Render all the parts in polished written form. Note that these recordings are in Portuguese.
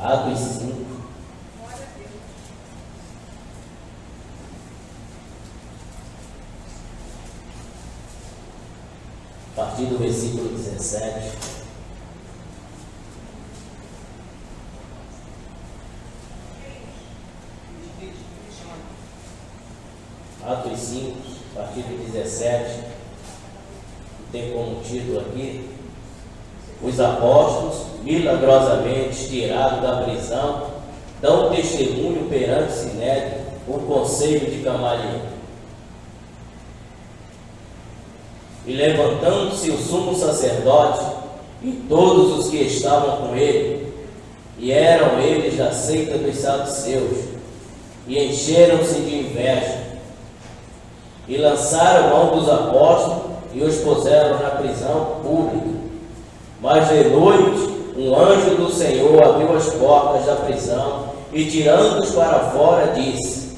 Atos 5. A partir do versículo 17. Atos 5, a partir do 17, tem como título aqui: os apóstolos, milagrosamente tirados da prisão, dão testemunho perante o Sinédrio, o conselho de Gamaliel. E levantando-se o sumo sacerdote e todos os que estavam com ele, e eram eles da seita dos saduceus, e encheram-se de inveja, e lançaram mão dos apóstolos e os puseram na prisão pública. Mas de noite um anjo do Senhor abriu as portas da prisão e, tirando-os para fora, disse: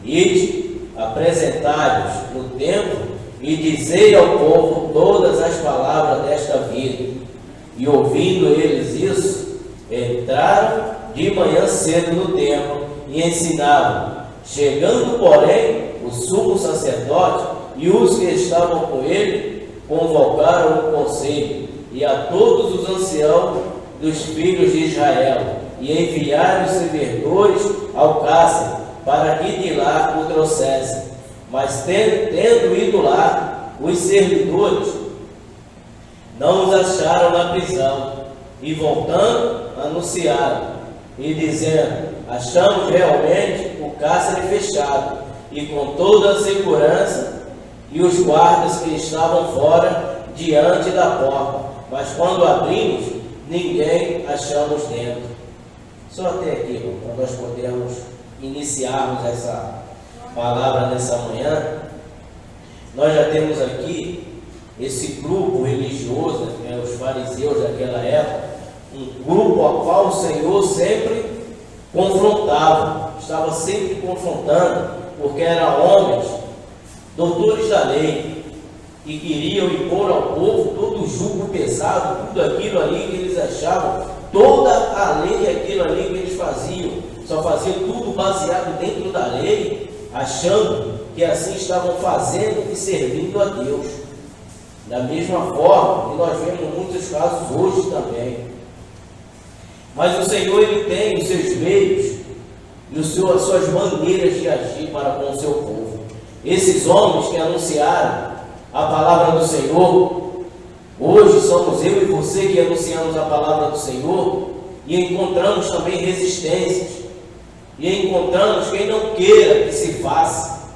ide, apresentai-os no templo e dizei ao povo todas as palavras desta vida. E ouvindo eles isso, entraram de manhã cedo no templo e ensinavam. Chegando, porém, o sumo sacerdote e os que estavam com ele convocaram o conselho e a todos os anciãos dos filhos de Israel, e enviaram os servidores ao cárcere para que de lá o trouxessem. Mas tendo ido lá, os servidores não os acharam na prisão, e voltando, anunciaram, e dizendo: achamos realmente o cárcere fechado, e com toda a segurança, e os guardas que estavam fora diante da porta. Mas quando abrimos, ninguém achamos dentro. Só até aqui, irmão, para nós podermos iniciarmos essa palavra nessa manhã. Nós já temos aqui esse grupo religioso, né, os fariseus daquela época, um grupo ao qual o Senhor sempre confrontava, estava sempre confrontando, porque eram homens, doutores da lei, e queriam impor ao povo todo o jugo pesado, tudo aquilo ali que eles achavam, toda a lei, aquilo ali que eles faziam, só faziam tudo baseado dentro da lei, achando que assim estavam fazendo e servindo a Deus. Da mesma forma que nós vemos muitos casos hoje também. Mas o Senhor, Ele tem os seus meios e as suas maneiras de agir para com o seu povo. Esses homens que anunciaram a palavra do Senhor, hoje somos eu e você que anunciamos a palavra do Senhor, e encontramos também resistências, e encontramos quem não queira que se faça,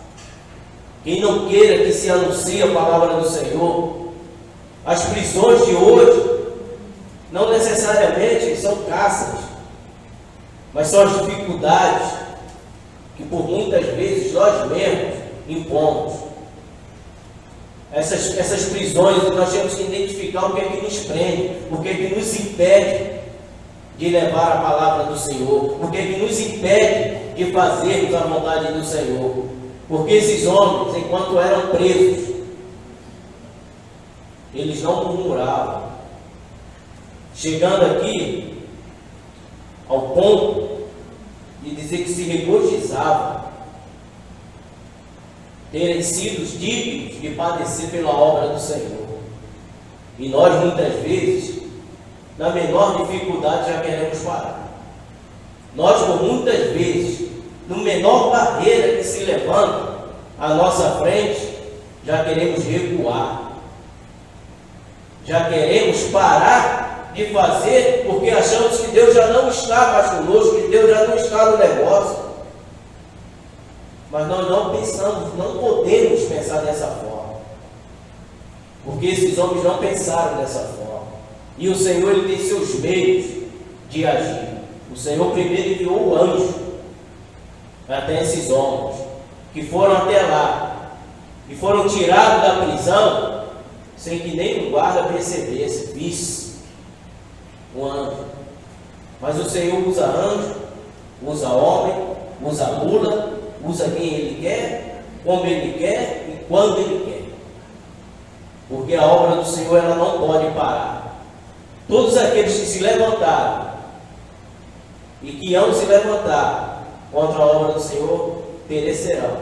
quem não queira que se anuncie a palavra do Senhor. As prisões de hoje não necessariamente são cárceres, mas são as dificuldades que por muitas vezes nós mesmos impomos. Essas prisões, nós temos que identificar o que é que nos prende, o que é que nos impede de levar a palavra do Senhor, o que é que nos impede de fazermos a vontade do Senhor. Porque esses homens, enquanto eram presos, eles não murmuravam, chegando aqui ao ponto de dizer que se regozijavam terem sido dignos de padecer pela obra do Senhor. E nós muitas vezes, na menor dificuldade, já queremos parar. Nós, por muitas vezes, no menor barreira que se levanta à nossa frente, já queremos recuar, já queremos parar de fazer, porque achamos que Deus já não está mais conosco, que Deus já não está no negócio. Mas nós não pensamos, não podemos pensar dessa forma, porque esses homens não pensaram dessa forma. E o Senhor, Ele tem seus meios de agir. O Senhor primeiro enviou o anjo até esses homens, que foram até lá, e foram tirados da prisão, sem que nem o guarda percebesse, visse o anjo. Mas o Senhor usa anjo, usa homem, usa mula, usa quem Ele quer, como Ele quer e quando Ele quer. Porque a obra do Senhor, ela não pode parar. Todos aqueles que se levantaram e que hão de se levantar contra a obra do Senhor perecerão.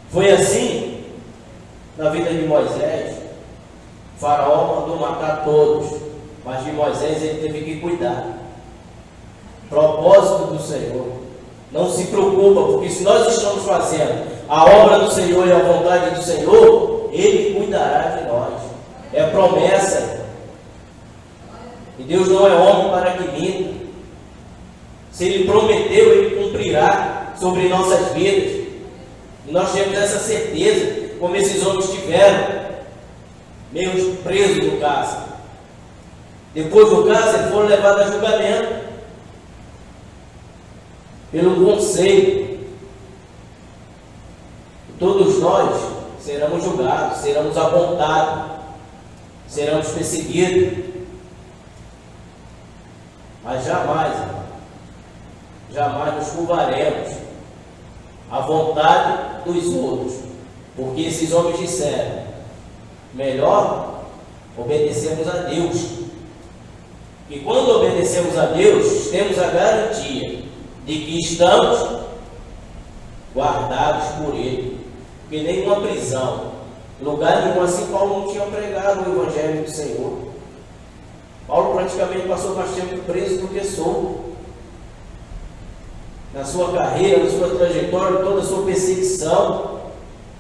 Foi assim na vida de Moisés. Faraó mandou matar todos, mas de Moisés ele teve que cuidar. Propósito do Senhor. Não se preocupa, porque se nós estamos fazendo a obra do Senhor e a vontade do Senhor, Ele cuidará de nós. É promessa. E Deus não é homem para que minta. Se Ele prometeu, Ele cumprirá sobre nossas vidas. E nós temos essa certeza, como esses homens tiveram, meio presos no cárcere. Depois do cárcere, eles foram levados a julgamento pelo conselho. Todos nós seremos julgados, seremos apontados, seremos perseguidos. Mas jamais nos curvaremos à vontade dos outros, porque esses homens disseram: melhor obedecemos a Deus. E quando obedecemos a Deus, temos a garantia de que estamos guardados por Ele, porque nenhuma prisão, lugar nenhum, assim Paulo não tinha pregado o Evangelho do Senhor. Paulo praticamente passou mais tempo preso do que solto. Na sua carreira, na sua trajetória, toda a sua perseguição,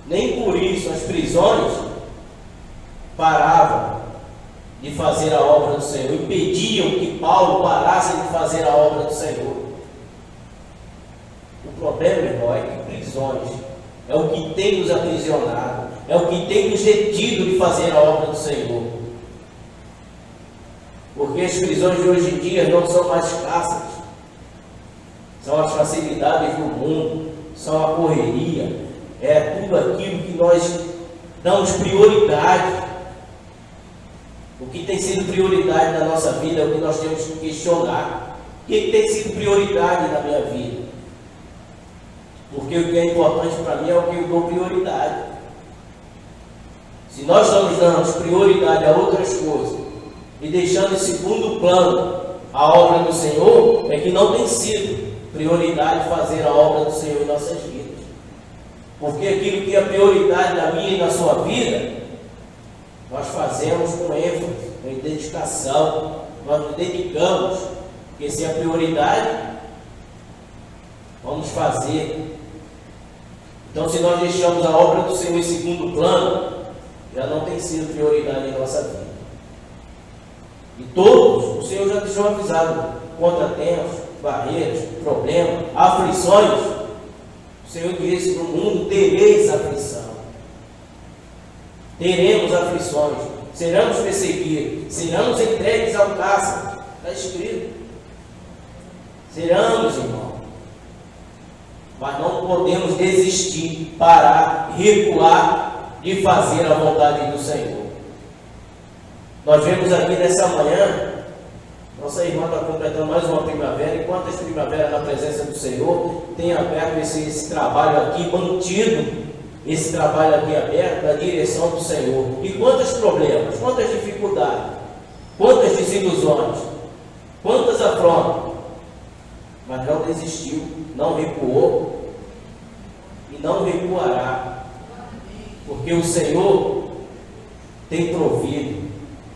nem por isso as prisões paravam de fazer a obra do Senhor, impediam que Paulo parasse de fazer a obra do Senhor. O problema, irmão, é que prisões é o que tem nos aprisionado, é o que tem nos detido de fazer a obra do Senhor. Porque as prisões de hoje em dia não são mais fáceis, são as facilidades do mundo, são a correria, é tudo aquilo que nós damos prioridade. O que tem sido prioridade na nossa vida é o que nós temos que questionar. O que tem sido prioridade na minha vida? Porque o que é importante para mim é o que eu dou prioridade. Se nós estamos dando prioridade a outras coisas e deixando em segundo plano a obra do Senhor, é que não tem sido prioridade fazer a obra do Senhor em nossas vidas. Porque aquilo que é prioridade na minha e na sua vida, nós fazemos com ênfase, com dedicação, nós nos dedicamos, porque se é prioridade, vamos fazer. Então, se nós deixamos a obra do Senhor em segundo plano, já não tem sido prioridade em nossa vida. E todos, o Senhor já deixou avisado, contratempos, barreiras, problemas, aflições. O Senhor disse: no mundo tereis aflição. Teremos aflições, seremos perseguidos, seremos entregues ao cárcere. Está escrito. Seremos, irmão. Mas não podemos desistir, parar, recuar de fazer a vontade do Senhor. Nós vemos aqui nessa manhã, nossa irmã está completando mais uma primavera, e quantas primaveras na presença do Senhor tem aberto esse trabalho aqui, mantido esse trabalho aqui aberto na direção do Senhor. E quantos problemas, quantas dificuldades, quantas desilusões, quantas afrontas, mas não desistiu, não recuou e não recuará, porque o Senhor tem provido,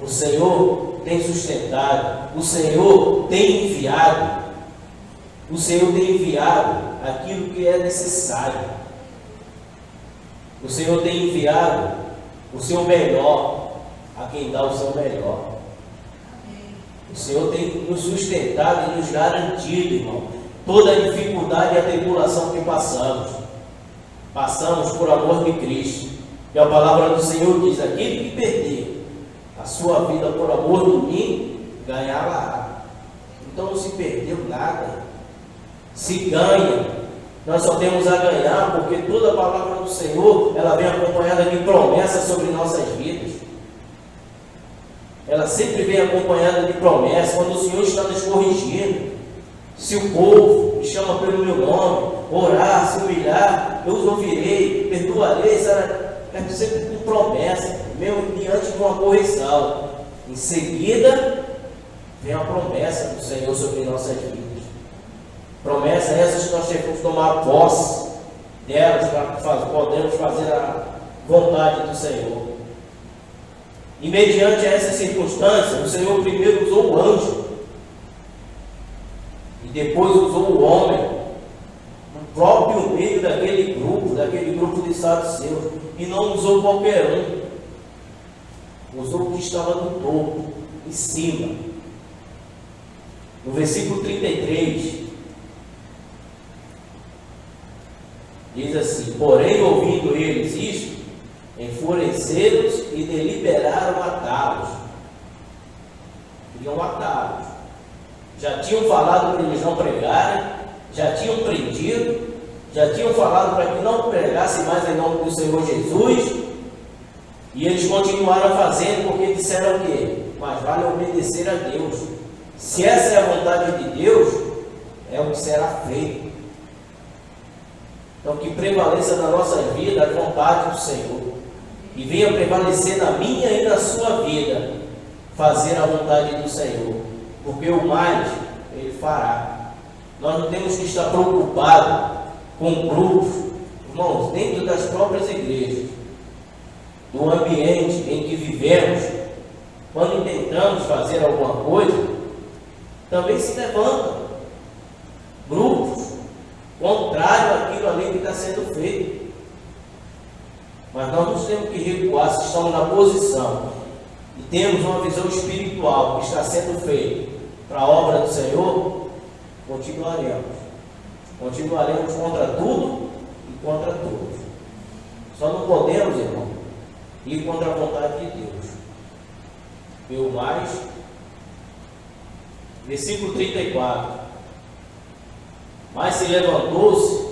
o Senhor tem sustentado, o Senhor tem enviado, o Senhor tem enviado aquilo que é necessário. O Senhor tem enviado o seu melhor a quem dá o seu melhor. O Senhor tem nos sustentado e nos garantido, irmão, toda a dificuldade e a tribulação que passamos. Passamos por amor de Cristo. E a palavra do Senhor diz: aquele que perder a sua vida por amor de mim, ganhá-la. Então não se perdeu nada. Se ganha. Nós só temos a ganhar, porque toda a palavra do Senhor, ela vem acompanhada de promessas sobre nossas vidas. Ela sempre vem acompanhada de promessas. Quando o Senhor está nos corrigindo, se o povo me chama pelo meu nome, orar, se humilhar, eu os ouvirei, perdoarei, é sempre com promessa, mesmo diante de uma correção. Em seguida, vem a promessa do Senhor sobre nossas vidas. Promessa essas que nós temos que tomar posse delas para podermos fazer a vontade do Senhor. E mediante essa circunstância, o Senhor primeiro usou o anjo e depois usou o homem no próprio meio daquele grupo de saduceus, e não usou qualquer um, usou o que estava no topo, em cima. No versículo 33 diz assim: porém, ouvindo eles isto, enfureceram-se e deliberaram matá-los. Queriam matá-los. Já tinham falado para eles não pregarem, já tinham prendido, já tinham falado para que não pregassem mais em nome do Senhor Jesus, e eles continuaram fazendo, porque disseram o quê? Mas vale obedecer a Deus. Se essa é a vontade de Deus, é o que será feito. Então, que prevaleça na nossa vida a vontade do Senhor, e venha prevalecer na minha e na sua vida fazer a vontade do Senhor, porque o mais Ele fará. Nós não temos que estar preocupados com grupos, irmãos, dentro das próprias igrejas, do ambiente em que vivemos. Quando tentamos fazer alguma coisa, também se levantam grupos contrários àquilo ali que está sendo feito. Mas nós não temos que recuar. Se estamos na posição e temos uma visão espiritual que está sendo feita para a obra do Senhor, continuaremos contra tudo e contra todos. Só não podemos, irmão, ir contra a vontade de Deus. Pelo mais, versículo 34: mas se levantou-se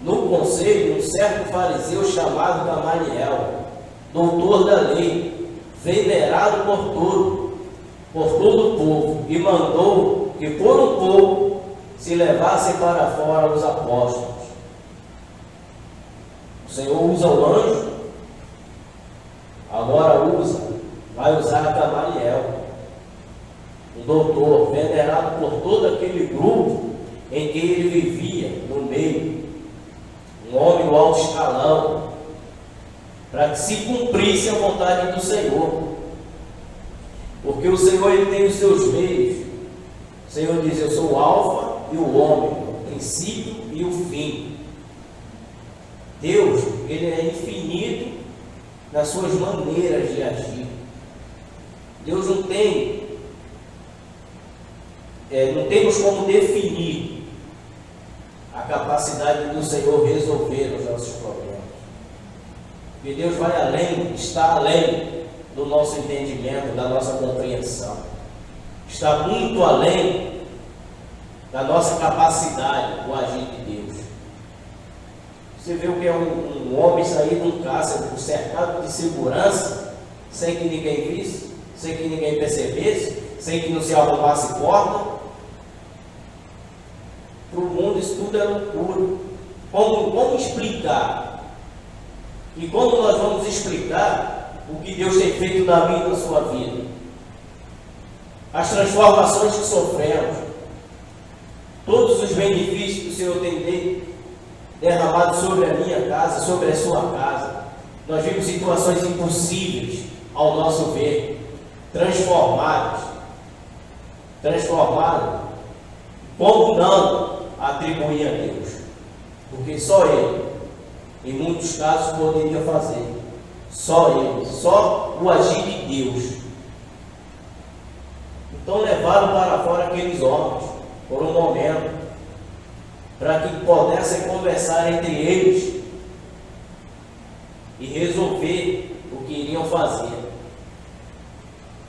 no conselho um certo fariseu chamado Gamaliel, doutor da lei, venerado por todo o povo, e mandou que por um pouco se levassem para fora os apóstolos. O Senhor usa o anjo, agora vai usar Gamaliel, um doutor venerado por todo aquele grupo em que ele vivia no meio, um homem do alto escalão, para que se cumprisse a vontade do Senhor, porque o Senhor ele tem os seus meios. O Senhor diz: eu sou o alfa e o ômega, o princípio e o fim. Deus, ele é infinito nas suas maneiras de agir. Deus não temos como definir a capacidade do Senhor resolver os nossos problemas. Porque Deus vai além, está além do nosso entendimento, da nossa compreensão. Está muito além da nossa capacidade do agir de Deus. Você vê o que é um homem sair de um caça cercado de segurança, sem que ninguém visse, sem que ninguém percebesse, sem que não se arrombasse porta. Para o mundo isso tudo é loucura. Como explicar? E quando nós vamos explicar o que Deus tem feito na minha e na sua vida, as transformações que sofremos, todos os benefícios que o Senhor tem derramado sobre a minha casa, sobre a sua casa, nós vimos situações impossíveis ao nosso ver, transformadas, como não atribuir a Deus? Porque só Ele, em muitos casos, poderia fazer. Só Ele, só o agir de Deus. Então levaram para fora aqueles homens, por um momento, para que pudessem conversar entre eles e resolver o que iriam fazer.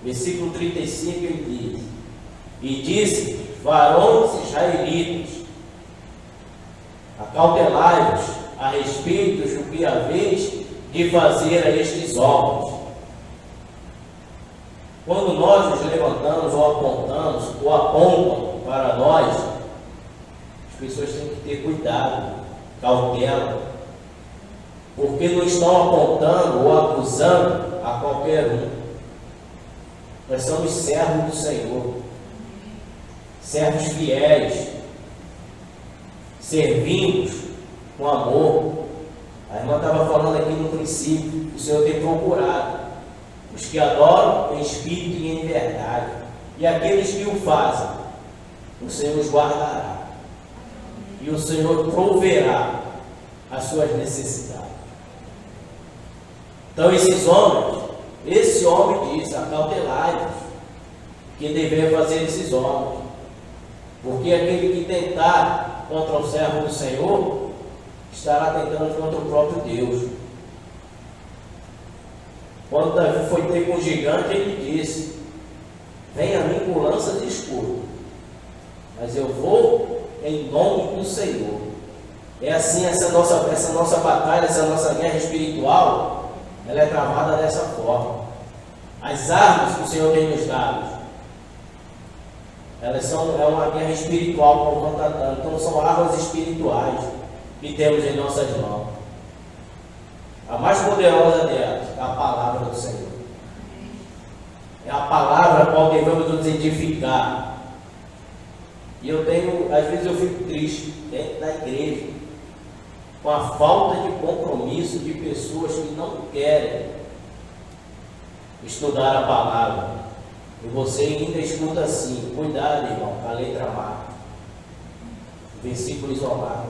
Versículo 35 ele diz: e disse: varões israelitas, acautelai-vos a respeito do que haveis de fazer a estes homens. Quando nós nos levantamos ou apontamos, ou apontam para nós, as pessoas têm que ter cuidado, cautela, porque não estão apontando ou acusando a qualquer um. Nós somos servos do Senhor, servos fiéis, servimos com amor. A irmã estava falando aqui no princípio, o Senhor tem procurado os que adoram em espírito e em verdade, e aqueles que o fazem, o Senhor os guardará, e o Senhor proverá as suas necessidades. Então esse homem diz: acautelai-vos, que devemos fazer esses homens, porque aquele que tentar contra o servo do Senhor, estará tentando contra o próprio Deus. Quando Davi foi ter com o gigante, ele disse: venha a mim com lanças e escudo, mas eu vou em nome do Senhor. É assim essa nossa batalha, essa nossa guerra espiritual, ela é travada dessa forma. As armas que o Senhor tem nos dado, elas é uma guerra espiritual, como está dando. Então são armas espirituais que temos em nossas mãos. A mais poderosa delas é a palavra do Senhor. É a palavra a qual devemos nos edificar. E às vezes eu fico triste dentro da igreja, com a falta de compromisso de pessoas que não querem estudar a palavra. E você ainda escuta assim: cuidado, irmão, a letra mata. Versículo isolado,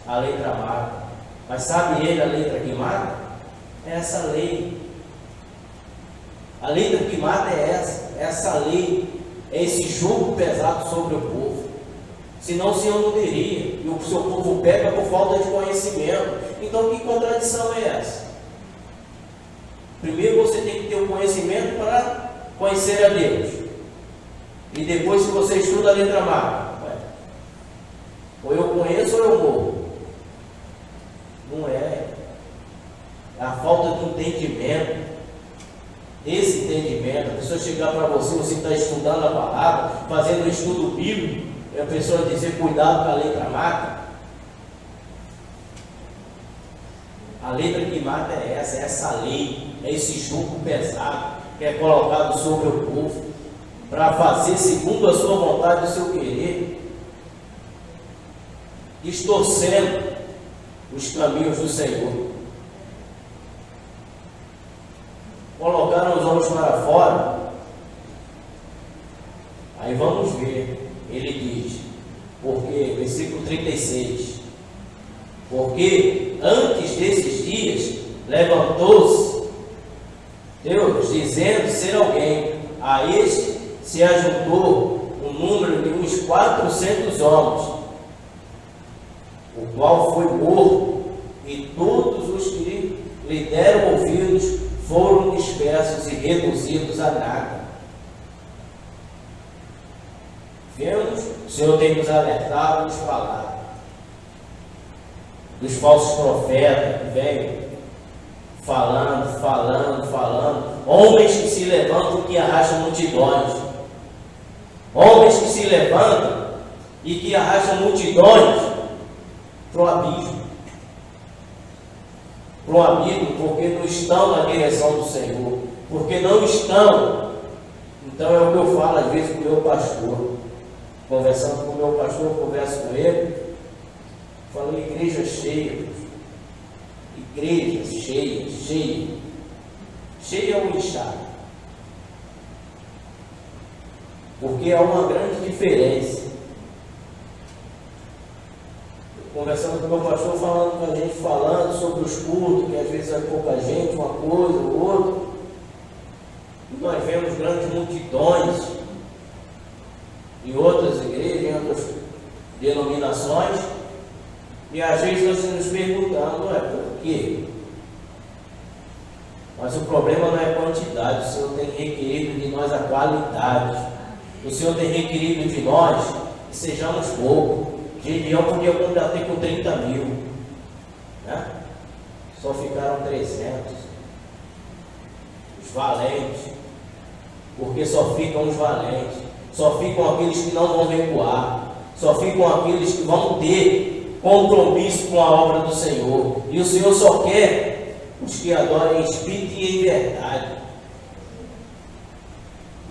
a letra mata. Mas sabe ele a letra que mata? É essa lei. A letra que mata é essa lei, é esse jugo pesado sobre o povo. Senão o Senhor não teria, e o seu povo peca por falta de conhecimento. Então que contradição é essa? Primeiro você tem que ter o conhecimento para conhecer a Deus, e depois, se você estuda a letra mata, ou eu conheço ou eu morro. Não é. É a falta de entendimento. Esse entendimento, a pessoa chegar para você está estudando a palavra, fazendo um estudo bíblico, e a pessoa dizer: cuidado com a letra mata. A letra que mata é essa lei, é esse jugo pesado que é colocado sobre o povo, para fazer segundo a sua vontade e o seu querer, distorcendo os caminhos do Senhor. Colocaram os homens para fora. Aí vamos ver, ele diz, porque, versículo 36, porque antes desses dias levantou-se Deus, dizendo ser alguém, a este se ajuntou um número de uns 400 homens, o qual foi morto, e todos os que lhe deram ouvidos foram dispersos e reduzidos a nada. Vemos, o Senhor tem nos alertado, nos falado dos falsos profetas que vêm falando, homens que se levantam e que arrastam multidões, homens que se levantam e que arrastam multidões para o abismo, porque não estão na direção do Senhor, porque não estão. Então é o que eu falo às vezes com o meu pastor, conversando com o meu pastor, eu converso com ele, falo: igreja cheia, igreja cheia é um inchado, porque há uma grande diferença. Conversando com o meu pastor, falando com a gente, falando sobre os cultos, que às vezes é pouca gente, uma coisa ou outra, e nós vemos grandes multidões em outras igrejas, em outras denominações, e às vezes nós nos perguntamos: por quê? Mas o problema não é a quantidade, o Senhor tem requerido de nós a qualidade. O Senhor tem requerido de nós que sejamos poucos. Gideão podia combater com 30 mil, né? Só ficaram 300. Os valentes, porque só ficam os valentes, só ficam aqueles que não vão recuar, só ficam aqueles que vão ter compromisso com a obra do Senhor. E o Senhor só quer os que adorem em espírito e em verdade.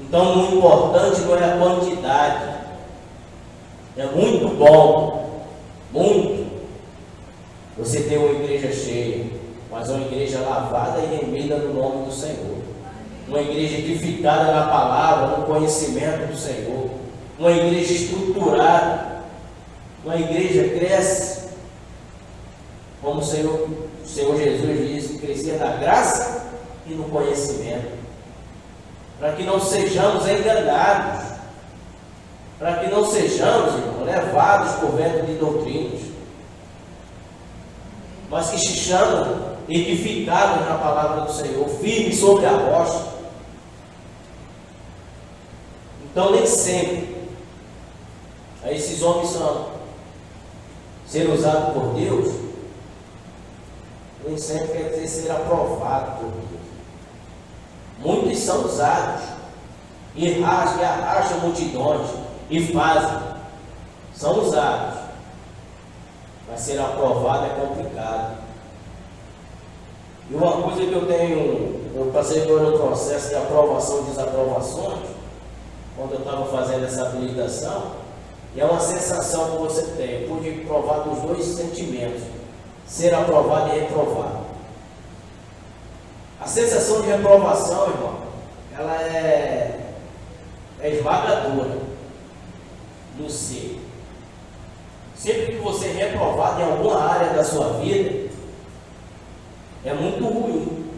Então o importante não é a quantidade. É muito bom, muito, você ter uma igreja cheia, mas uma igreja lavada e remida no nome do Senhor. Uma igreja edificada na palavra, no conhecimento do Senhor. Uma igreja estruturada. Uma igreja cresce, como o Senhor Jesus disse, crescer na graça e no conhecimento. Para que não sejamos enganados. Para que não sejamos, irmão, levados por vento de doutrinas. Mas que sejamos edificados na palavra do Senhor, firmes sobre a rocha. Então, nem sempre esses homens são ser usados por Deus, nem sempre quer dizer ser aprovado por Deus. Muitos são usados e arrastam multidões e fazem, são usados, mas ser aprovado é complicado. E uma coisa que eu passei por um processo de aprovação e desaprovações, quando eu estava fazendo essa habilitação, e é uma sensação que você tem. Eu pude provar dos dois sentimentos, ser aprovado e reprovado. A sensação de reprovação, irmão, ela é esmagadora no ser. Sempre que você é reprovado em alguma área da sua vida, é muito ruim.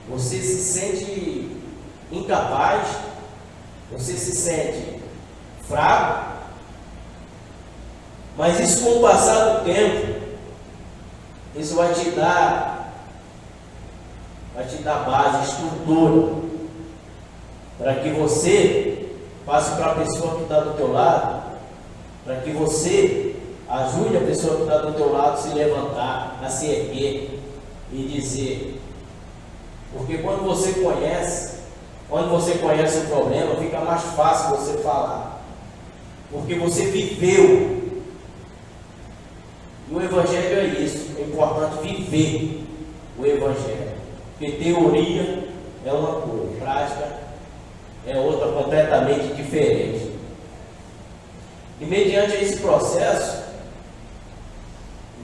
Você se sente incapaz, você se sente fraco, mas isso, com o passar do tempo, isso vai te dar base, estrutura, para que você passe para a pessoa que está do teu lado, para que você ajude a pessoa que está do teu lado a se levantar, a se erguer e dizer. Porque quando você conhece o problema, fica mais fácil você falar. Porque você viveu. E o Evangelho é isso. É importante viver o Evangelho. Porque teoria é uma coisa, prática é outra completamente diferente. E mediante esse processo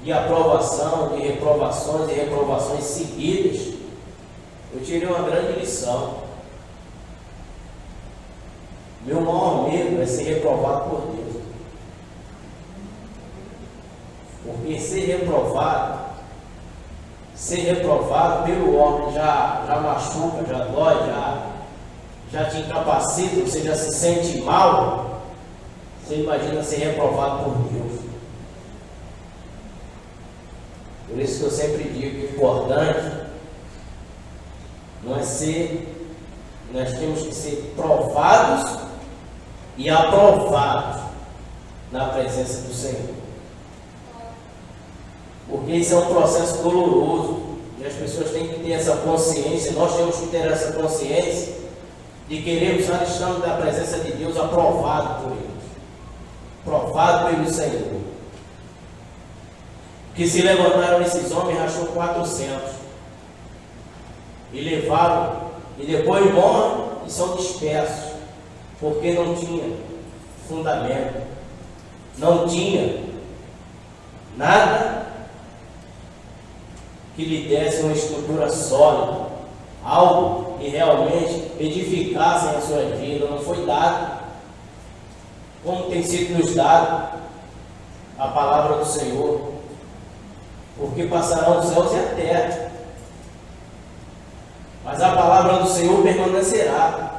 de aprovação, de reprovações e reprovações seguidas, eu tirei uma grande lição. Meu maior medo é ser reprovado por Deus. Porque ser reprovado pelo homem já machuca, já dói, já te incapacita, você já se sente mal. Você imagina ser reprovado por Deus. Por isso que eu sempre digo que o importante não é ser, nós temos que ser provados e aprovados na presença do Senhor. Porque isso é um processo doloroso e as pessoas têm que ter essa consciência, nós temos que ter essa consciência de querermos estar estando na presença de Deus aprovado por Ele, provado pelo Senhor. Que se levantaram esses homens, achou 400 e levaram, e depois morrem e são dispersos, porque não tinha fundamento, não tinha nada que lhe desse uma estrutura sólida, algo que realmente edificasse a sua vida. Não foi dado, como tem sido nos dado a palavra do Senhor, porque passarão os céus e a terra, mas a palavra do Senhor permanecerá.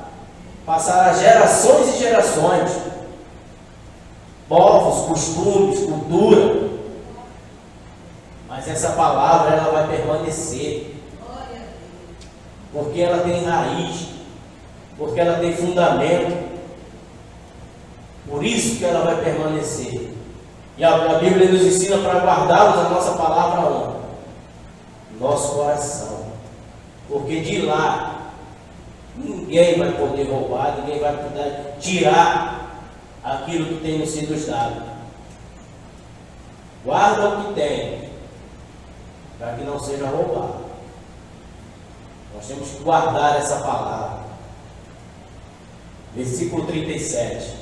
Passará gerações e gerações, povos, costumes, cultura, mas essa palavra ela vai permanecer, porque ela tem raiz, porque ela tem fundamento, por isso que ela vai permanecer. E a Bíblia nos ensina para guardarmos a nossa palavra onde? No nosso coração, porque de lá ninguém vai poder roubar, ninguém vai poder tirar aquilo que tem nos sido dado. Guarda o que tem, para que não seja roubado. Nós temos que guardar essa palavra. Versículo 37.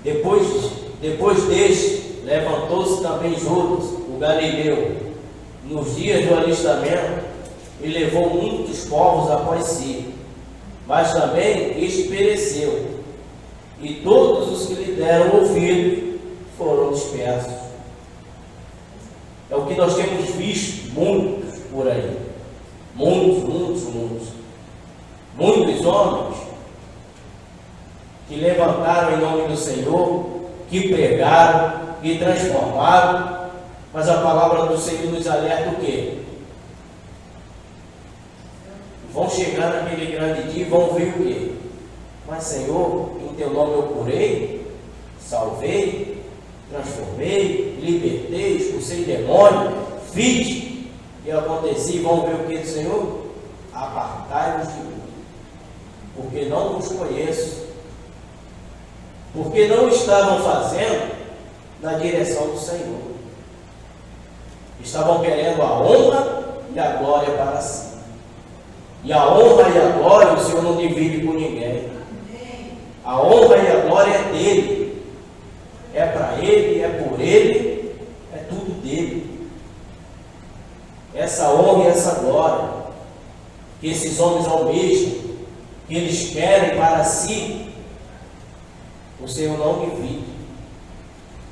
Depois Depois deste, levantou-se também Judas, o Galileu, nos dias do alistamento, e levou muitos povos após si. Mas também este pereceu, e todos os que lhe deram ouvido foram dispersos. É o que nós temos visto muitos por aí. Muitos homens que levantaram em nome do Senhor, que pregaram, que transformaram, mas a palavra do Senhor nos alerta o quê? Vão chegar naquele grande dia e vão ver o quê? Mas Senhor, em teu nome eu curei, salvei, transformei, libertei, expulsei demônio, fiz. E acontecia, e vão ver o que do Senhor? Apartai-vos de mim, porque não vos conheço. Porque não estavam fazendo na direção do Senhor. Estavam querendo a honra e a glória para si. E a honra e a glória o Senhor não divide com ninguém. A honra e a glória é dele. É para ele, é por ele, é tudo dele. Essa honra e essa glória que esses homens almejam, que eles querem para si, o Senhor não divide.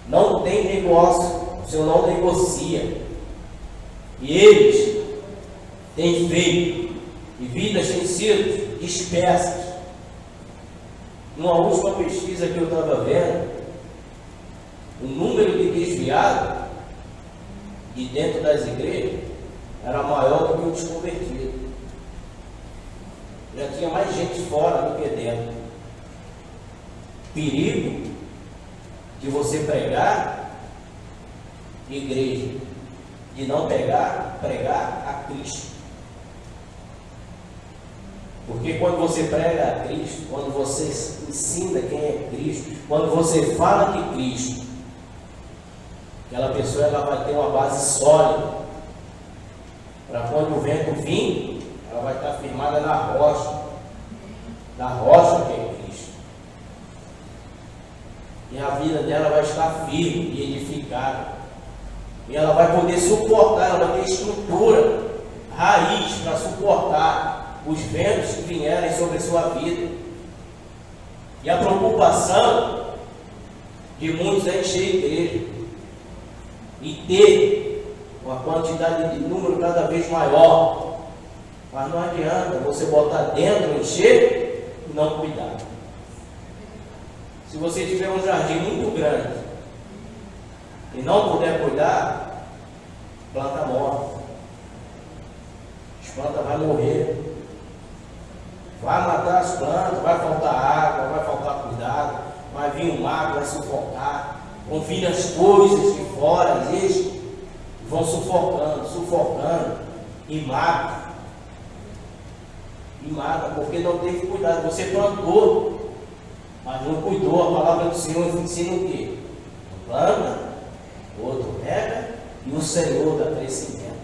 Não tem negócio, o Senhor não negocia. E eles têm feito, e vidas têm sido dispersas. Numa última pesquisa que eu estava vendo, o número de desviados de dentro das igrejas era maior do que o desconvertido. Já tinha mais gente fora do que dentro. Perigo de você pregar igreja, de não pregar a Cristo. Porque quando você prega a Cristo, quando você ensina quem é Cristo, quando você fala de Cristo, aquela pessoa ela vai ter uma base sólida, para quando o vento vir, ela vai estar firmada na rocha que é Cristo. E a vida dela vai estar firme e edificada. E ela vai poder suportar, ela vai ter estrutura, raiz para suportar os ventos que vierem sobre a sua vida. E a preocupação de muitos é encher a igreja e ter uma quantidade de número cada vez maior. Mas não adianta você botar dentro, encher e não cuidar. Se você tiver um jardim muito grande e não puder cuidar, planta morta. As plantas vão morrer. Vai matar as plantas, vai faltar água, vai faltar cuidado, vai vir um mago, vai sufocar. Vão vir as coisas de fora, existe, vão sufocando, e mata. E mata, porque não teve cuidado. Você plantou, mas não cuidou. A palavra do Senhor ensina o quê? Um planta, o outro rega, e o Senhor dá crescimento.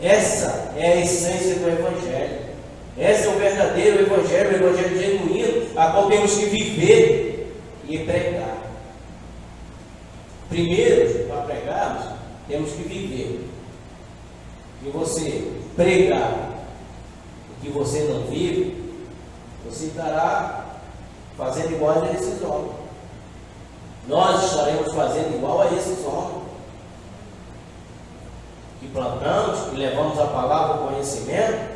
Essa é a essência do Evangelho. Esse é o verdadeiro Evangelho, o Evangelho genuíno, a qual temos que viver e pregar. Primeiro, para pregarmos, temos que viver. E você pregar o que você não vive, você estará fazendo igual a esses homens. Nós estaremos fazendo igual a esses homens. Que plantamos, que levamos a palavra, o conhecimento,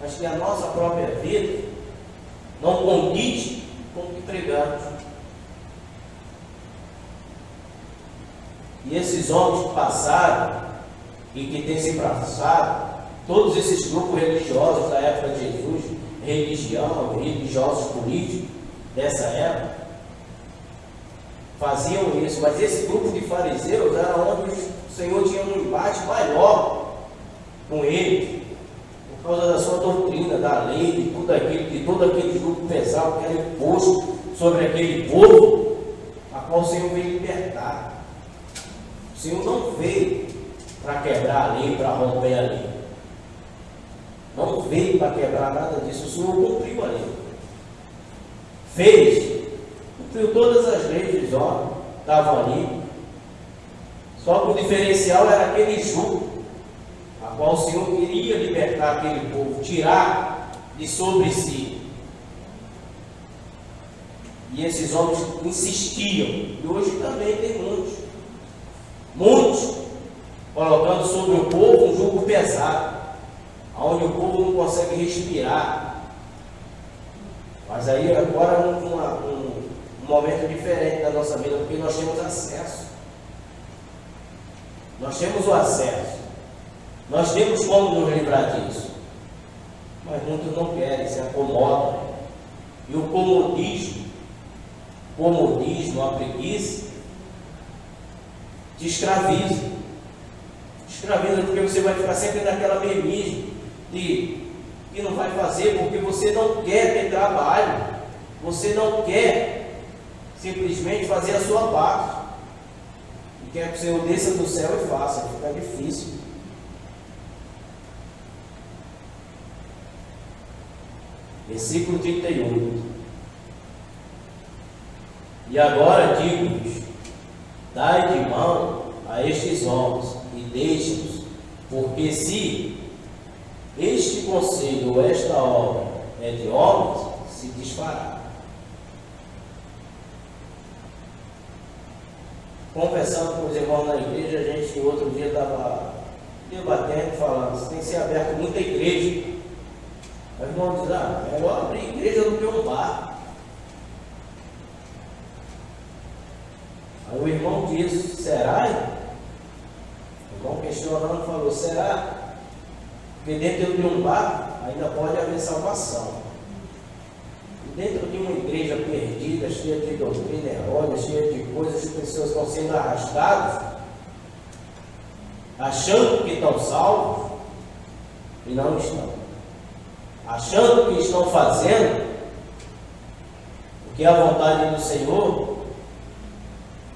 mas que a nossa própria vida não condiz com o que pregamos. E esses homens que passaram e que têm se passado, todos esses grupos religiosos da época de Jesus, religiosos políticos dessa época, faziam isso. Mas esse grupo de fariseus era onde o Senhor tinha um embate maior com eles, por causa da sua doutrina, da lei, de todo aquele jugo pesado que era imposto sobre aquele povo, a qual o Senhor veio libertar. O Senhor não veio para quebrar a lei, para romper a lei. Não veio para quebrar nada disso. O Senhor cumpriu a lei. Fez o cumpriu todas as leis dos homens, estavam ali. Só que o diferencial era aquele jugo, a qual o Senhor queria libertar aquele povo, tirar de sobre si. E esses homens insistiam, e hoje também tem muitos, colocando sobre o povo um jugo pesado, onde o povo não consegue respirar. Mas aí agora é um momento diferente da nossa vida, porque nós temos acesso. Nós temos o acesso. Nós temos como nos livrar disso. Mas muitos não querem, se acomodam. E o comodismo, a preguiça, te escraviza. Escraviza porque você vai ficar sempre naquela mesmice de que não vai fazer porque você não quer ter trabalho. Você não quer simplesmente fazer a sua parte. E quer que o Senhor desça do céu e faça. Fica difícil. Versículo 31. E agora digo-vos: dai de mão a estes homens e deixe-os, porque se este conselho ou esta obra é de homens, se desfará. Conversando com os irmãos na igreja, a gente outro dia estava debatendo, falando, você tem que ser aberto muita igreja. Aí o irmão diz, é melhor abrir igreja do que um bar. Aí o irmão diz, será? O irmão questionando falou, será? Porque dentro de um bar ainda pode haver salvação. E dentro de uma igreja perdida, cheia de doutrina errônea, cheia de coisas, as pessoas estão sendo arrastadas, achando que estão salvos e não estão. Achando que estão fazendo o que é a vontade do Senhor,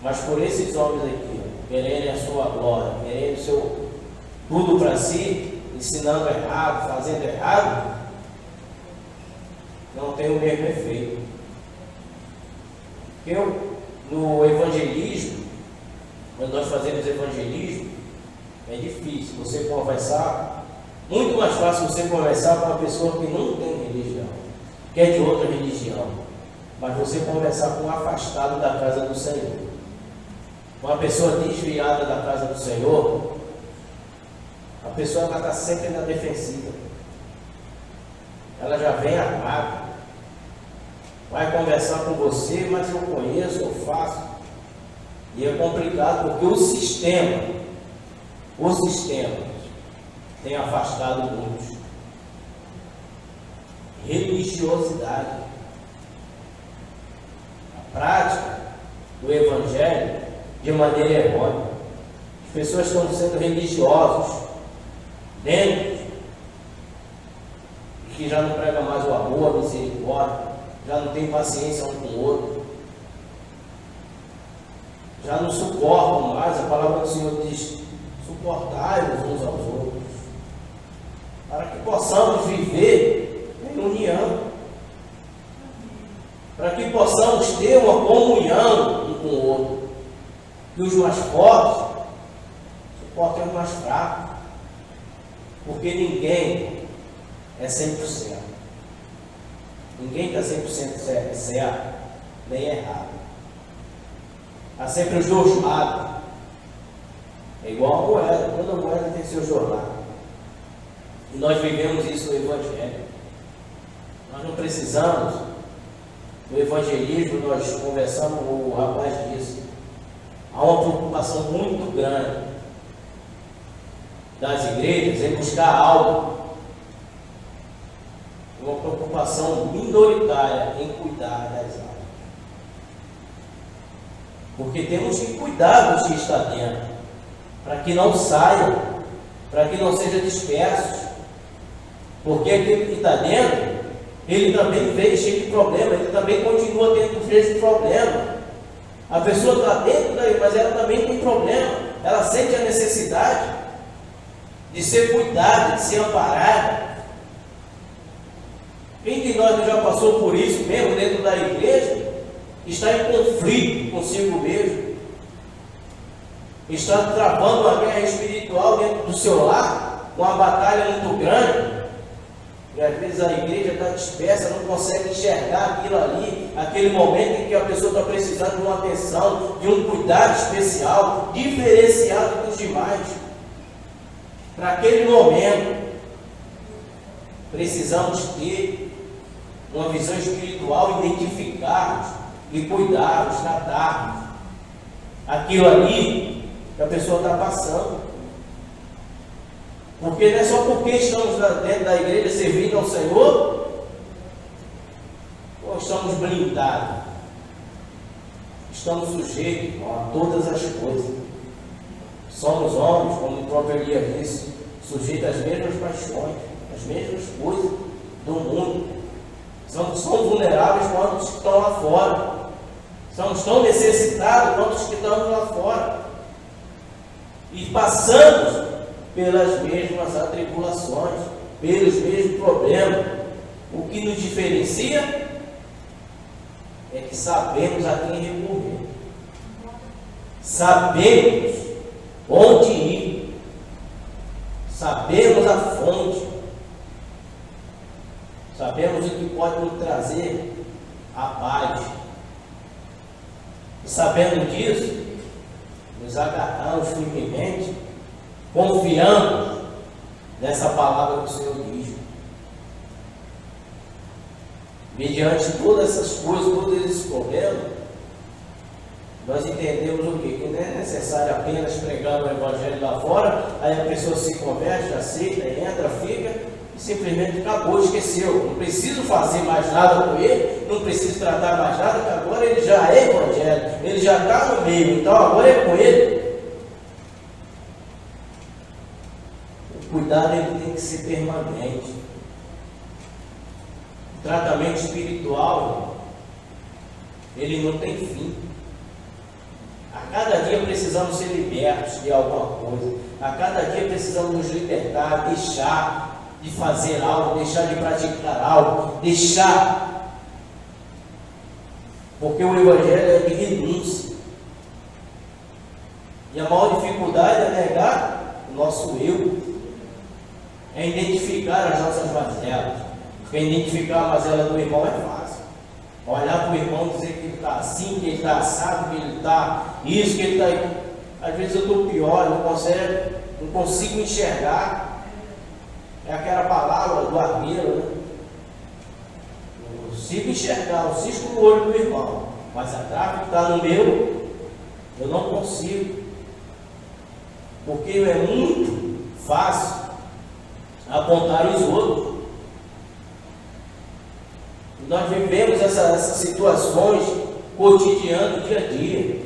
mas por esses homens aqui, querendo a sua glória, querendo o seu tudo para si, ensinando errado, fazendo errado, não tem o mesmo efeito. Porque no evangelismo, quando nós fazemos evangelismo, é difícil você conversar, muito mais fácil você conversar com uma pessoa que não tem religião, que é de outra religião, mas você conversar com um afastado da casa do Senhor. Uma pessoa desviada da casa do Senhor, a pessoa está sempre na defensiva. Ela já vem armada. Vai conversar com você, mas eu conheço, eu faço. E é complicado porque o sistema tem afastado muitos. Religiosidade. A prática do Evangelho de maneira errônea. As pessoas estão sendo religiosos dentro, que já não prega mais o amor, a misericórdia, já não tem paciência um com o outro, já não suportam mais. A palavra do Senhor diz: suportai-vos uns aos outros, para que possamos viver em união, para que possamos ter uma comunhão um com o outro, que os mais fortes suportem os mais fracos, porque ninguém é 100%. Ninguém está 100% certo, nem errado. Há sempre os dois lados. É igual a moeda, toda moeda tem seus dois lados. E nós vivemos isso no Evangelho. Nós não precisamos, no evangelismo, nós conversamos com o rapaz disso. Há uma preocupação muito grande das igrejas em buscar algo. Uma preocupação minoritária em cuidar das almas. Porque temos que cuidar dos que está dentro, para que não saiam, para que não sejam dispersos. Porque aquele que está dentro, ele também veio cheio de problema, ele também continua tendo cheio de problema. A pessoa está dentro daí, mas ela também tem problema. Ela sente a necessidade de ser cuidada, de ser amparada. Quem de nós já passou por isso mesmo dentro da igreja está em conflito consigo mesmo, está travando uma guerra espiritual dentro do seu lar, uma batalha muito grande, e às vezes a igreja está dispersa, não consegue enxergar aquilo ali, aquele momento em que a pessoa está precisando de uma atenção, de um cuidado especial, diferenciado dos demais. Para aquele momento, precisamos ter uma visão espiritual, identificarmos e cuidarmos, tratarmos aquilo ali que a pessoa está passando. Porque não é só porque estamos dentro da igreja servindo ao Senhor, ou estamos blindados, estamos sujeitos a todas as coisas. Somos homens, como o próprio Elias disse, sujeitos às mesmas paixões, às mesmas coisas do mundo. Somos vulneráveis quanto os que estão lá fora. Somos tão necessitados quanto os que estão lá fora. E passamos pelas mesmas atribulações, pelos mesmos problemas. O que nos diferencia é que sabemos a quem recorrer, sabemos onde ir, sabemos a fonte, sabemos o que pode nos trazer a paz. E sabendo disso, nos agarramos firmemente, confiamos nessa palavra que o Senhor diz. Mediante todas essas coisas, todos esses problemas, nós entendemos o quê? Que não é necessário apenas pregar o Evangelho lá fora, aí a pessoa se converte, aceita, entra, fica, e simplesmente acabou, esqueceu. Não preciso fazer mais nada com ele, não preciso tratar mais nada, que agora ele já é Evangelho, ele já está no meio, então agora é com ele. O cuidado ele tem que ser permanente. O tratamento espiritual, ele não tem fim. A cada dia precisamos ser libertos de alguma coisa. A cada dia precisamos nos libertar, deixar de fazer algo, deixar de praticar algo, deixar. Porque o Evangelho é de renúncia. E a maior dificuldade é negar o nosso eu. É identificar as nossas mazelas. Porque identificar a mazela do irmão é fácil. Olhar para o irmão e dizer que ele está assim, que ele está assado, que ele está isso, que ele está... Às vezes eu estou pior, não consigo enxergar. É aquela palavra do armeiro, né? Eu consigo enxergar, eu cisco no olho do irmão, mas a trave que está no meu, eu não consigo. Porque é muito fácil apontar os outros. Nós vivemos essas situações cotidianas, dia a dia.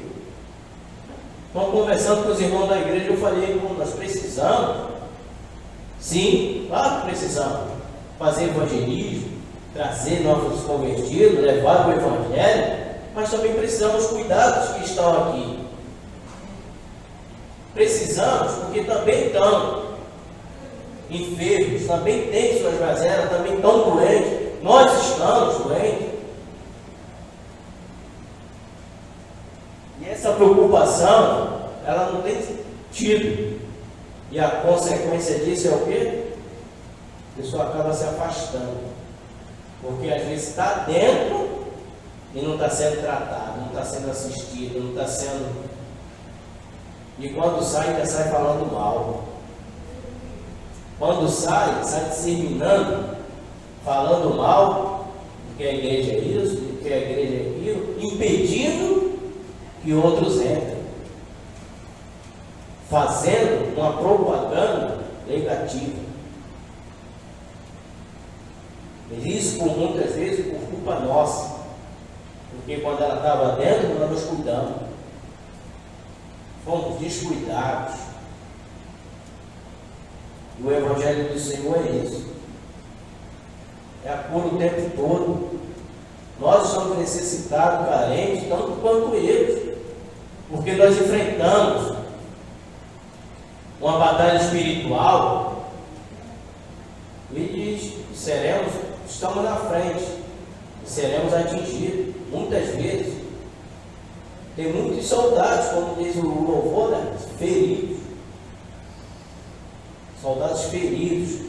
Então, conversando com os irmãos da igreja, eu falei, nós precisamos, sim, claro que precisamos, fazer evangelismo, trazer novos convertidos, levar o Evangelho, mas também precisamos cuidar dos que estão aqui. Precisamos, porque também estão enfermos, também têm suas mazelas, também estão doentes. Nós estamos doentes. E essa preocupação, ela não tem tido. E a consequência disso é o quê? A pessoa acaba se afastando. Porque às vezes está dentro e não está sendo tratado, não está sendo assistido, não está sendo... E quando sai, ainda sai falando mal. Quando sai disseminando, falando mal, de que a igreja é isso, de que a igreja é aquilo, impedindo que outros entrem, fazendo uma propaganda negativa. E isso por muitas vezes por culpa nossa, porque quando ela estava dentro, nós nos cuidamos, fomos descuidados. E o Evangelho do Senhor é isso. É a cura o tempo todo. Nós estamos necessitados, carentes, tanto quanto eles. Porque nós enfrentamos uma batalha espiritual e estamos na frente, e seremos atingidos muitas vezes Tem muitos soldados, como diz o louvor, né? Feridos. Soldados feridos.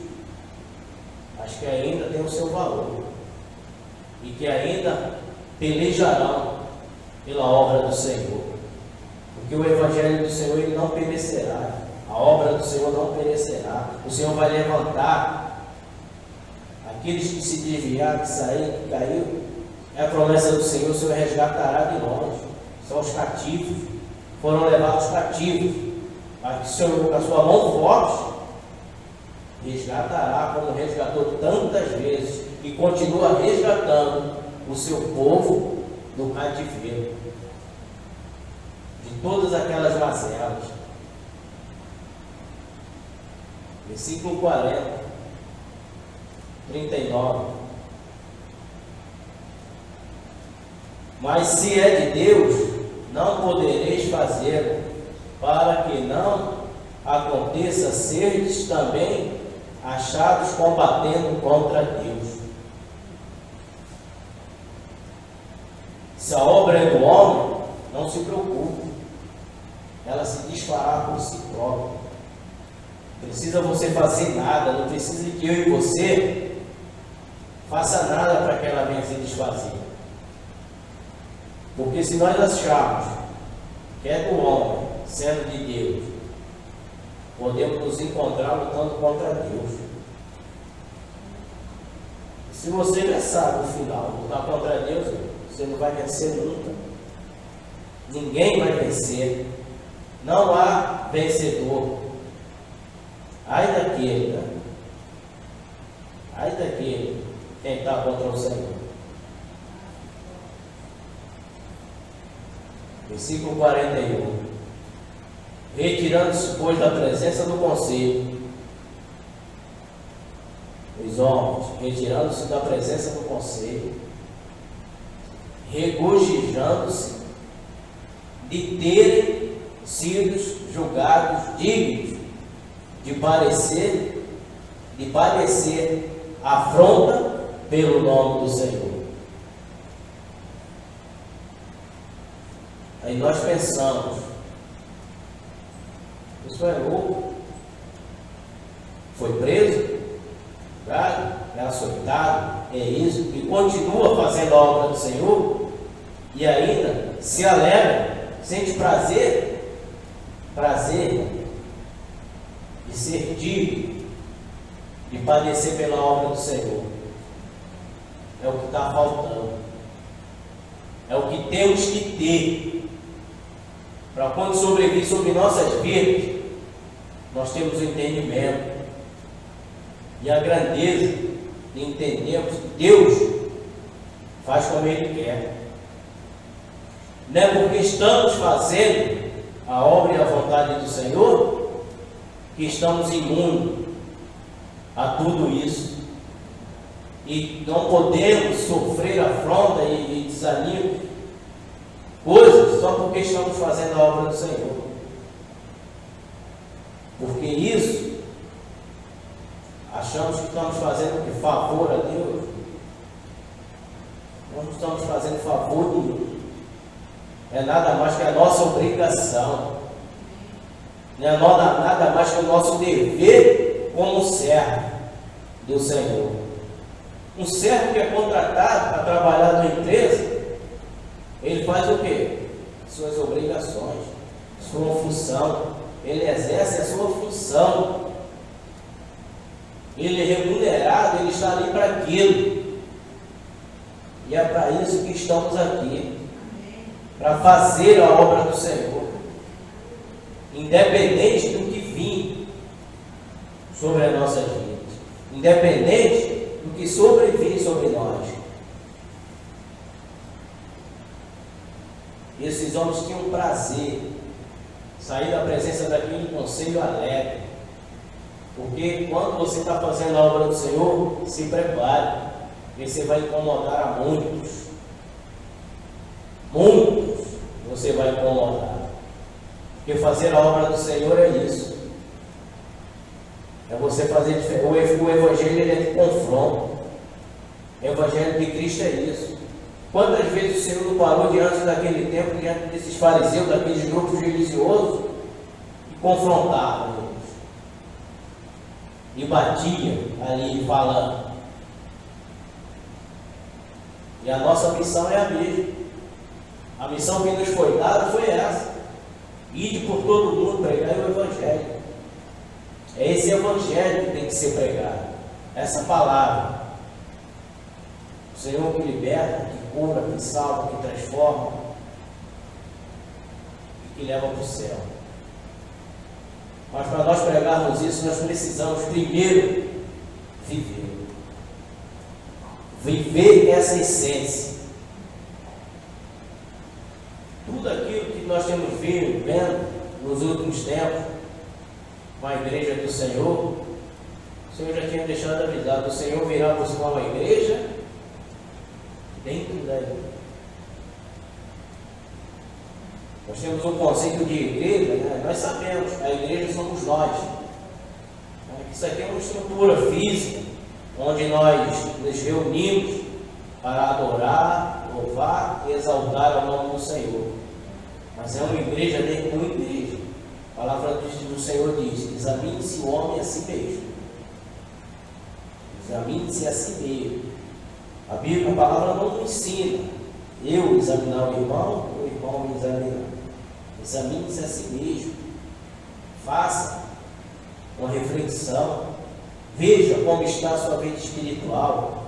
Acho que ainda tem o seu valor. E que ainda pelejarão pela obra do Senhor. Porque o Evangelho do Senhor ele não perecerá. A obra do Senhor não perecerá. O Senhor vai levantar aqueles que se desviaram, que saíram, que caíram. É a promessa do Senhor, o Senhor resgatará de nós. São os cativos. Foram levados cativos. Para que o Senhor, com a sua mão forte, resgatará como resgatou tantas vezes. E continua resgatando o seu povo do cativeiro. De todas aquelas mazelas. Versículo 40, 39. Mas se é de Deus, não podereis fazê-lo, para que não aconteça serdes também achados combatendo contra Deus. Se a obra é do homem, não se preocupe, ela se desfará por si própria. Não precisa você fazer nada, não precisa que eu e você faça nada para que ela venha se desfazer. Porque se nós acharmos que é do homem, sendo de Deus, podemos nos encontrar lutando contra Deus. Se você já sabe o final, lutar contra Deus, você não vai vencer nunca. Ninguém vai vencer. Não há vencedor. Ai daquele, né? Ai daquele quem está contra o Senhor. Versículo 41. Retirando-se, pois, da presença do conselho, os homens, retirando-se da presença do conselho, regozijando-se de terem sido julgados dignos de padecer afronta pelo nome do Senhor. Aí nós pensamos, isso é louco, foi preso, julgado, é açoitado, é isso, e continua fazendo a obra do Senhor, e ainda se alegra, sente prazer de ser digno, de padecer pela obra do Senhor. É o que está faltando, é o que temos que ter, para quando sobrevir sobre nossas vidas, nós temos o entendimento e a grandeza de entendermos que Deus faz como Ele quer. Não é porque estamos fazendo a obra e a vontade do Senhor que estamos imunes a tudo isso. E não podemos sofrer afronta e desânimo, coisas só porque estamos fazendo a obra do Senhor. Porque isso, achamos que estamos fazendo favor a Deus. Não estamos fazendo favor nenhum. É nada mais que a nossa obrigação. Não é nada mais que o nosso dever como servo do Senhor. Um servo que é contratado para trabalhar numa empresa, ele faz o quê? Suas obrigações, sua função. Ele exerce a sua função. Ele é remunerado, ele está ali para aquilo. E é para isso que estamos aqui. Para fazer a obra do Senhor. Independente do que vir sobre as nossas vidas. Independente do que sobrevir sobre nós. Esses homens tinham prazer sair da presença daquele conselho alegre. Porque quando você está fazendo a obra do Senhor, se prepare, porque você vai incomodar a muitos. Muitos você vai incomodar. Porque fazer a obra do Senhor é isso. É você fazer diferença. O Evangelho ele é de confronto. O Evangelho de Cristo é isso. Quantas vezes o Senhor não parou diante daquele tempo, diante desses fariseus, daqueles grupos religiosos, e confrontava eles, e batia ali falando. E a nossa missão é a mesma. A missão que nos foi dada foi essa: ide por todo mundo, pregar o Evangelho. É esse Evangelho que tem que ser pregado, essa palavra. O Senhor que liberta, que cura, que salva, que transforma e que leva para o céu. Mas para nós pregarmos isso, nós precisamos primeiro viver essa essência. Tudo aquilo que nós temos vendo nos últimos tempos com a igreja do Senhor, o Senhor já tinha deixado avisado: o Senhor virá buscar uma igreja dentro da igreja. Nós temos um conceito de igreja, né? Nós sabemos, a igreja somos nós. Isso aqui é uma estrutura física, onde nós nos reunimos para adorar, louvar e exaltar o nome do Senhor. Mas é uma igreja dentro de uma igreja. A palavra do Senhor diz: examine-se o homem a si mesmo. Examine-se a si mesmo. A Bíblia, a palavra não nos ensina eu examinar o irmão me examinar. Examine-se a si mesmo. Faça uma reflexão. Veja como está a sua vida espiritual.